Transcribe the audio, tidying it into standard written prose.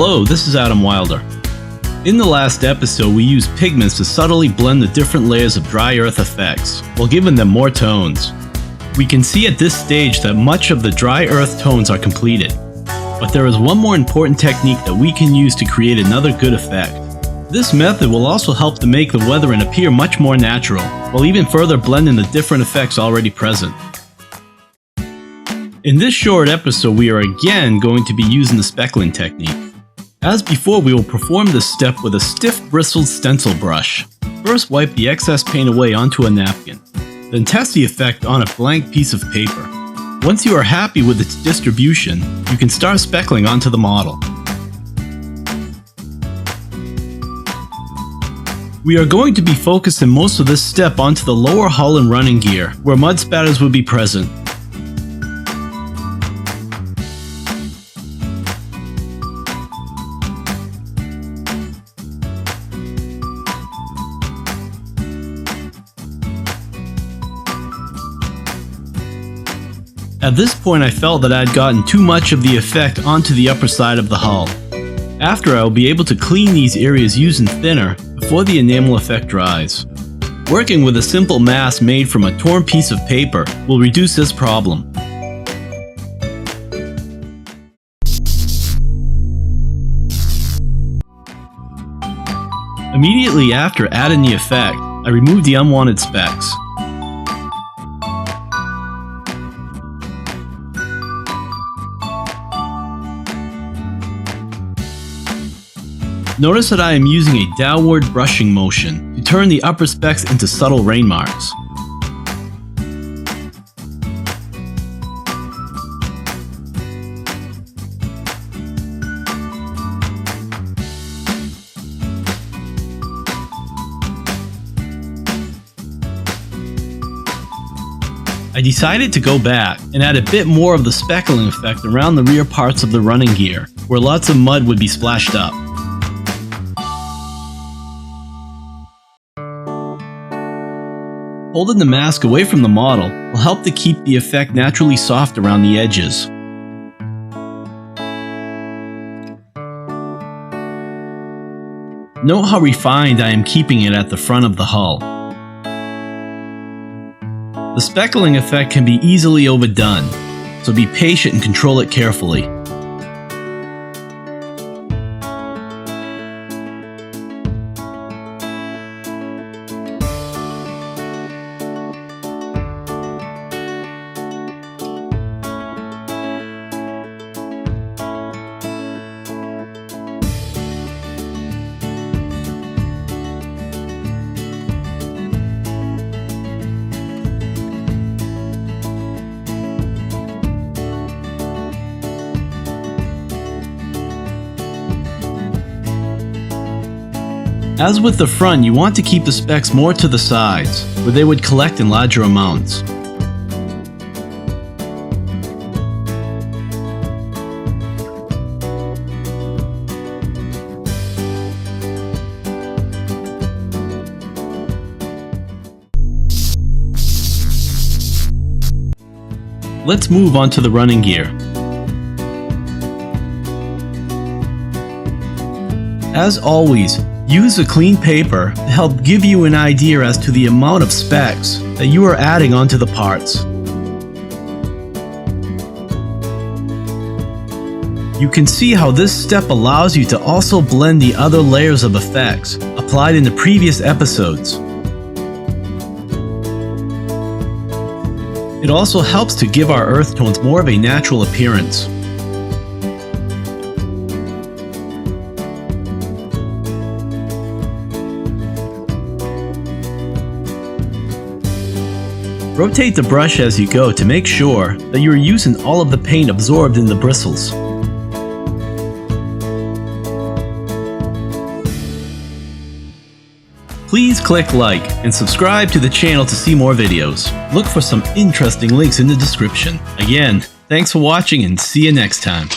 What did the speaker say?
Hello, this is Adam Wilder. In the last episode, we used pigments to subtly blend the different layers of dry earth effects, while giving them more tones. We can see at this stage that much of the dry earth tones are completed. But there is one more important technique that we can use to create another good effect. This method will also help to make the weathering appear much more natural, while even further blending the different effects already present. In this short episode, we are again going to be using the speckling technique. As before, we will perform this step with a stiff bristled stencil brush. First, wipe the excess paint away onto a napkin. Then test the effect on a blank piece of paper. Once you are happy with its distribution, you can start speckling onto the model. We are going to be focusing most of this step onto the lower hull and running gear, where mud spatters will be present. At this point, I felt that I had gotten too much of the effect onto the upper side of the hull. After, I will be able to clean these areas using thinner before the enamel effect dries. Working with a simple mask made from a torn piece of paper will reduce this problem. Immediately after adding the effect, I removed the unwanted specks. Notice that I am using a downward brushing motion to turn the upper specks into subtle rain marks. I decided to go back and add a bit more of the speckling effect around the rear parts of the running gear, where lots of mud would be splashed up. Holding the mask away from the model will help to keep the effect naturally soft around the edges. Note how refined I am keeping it at the front of the hull. The speckling effect can be easily overdone, so be patient and control it carefully. As with the front, you want to keep the specks more to the sides, where they would collect in larger amounts. Let's move on to the running gear. As always, use a clean paper to help give you an idea as to the amount of specks that you are adding onto the parts. You can see how this step allows you to also blend the other layers of effects applied in the previous episodes. It also helps to give our earth tones more of a natural appearance. Rotate the brush as you go to make sure that you are using all of the paint absorbed in the bristles. Please click like and subscribe to the channel to see more videos. Look for some interesting links in the description. Again, thanks for watching and see you next time.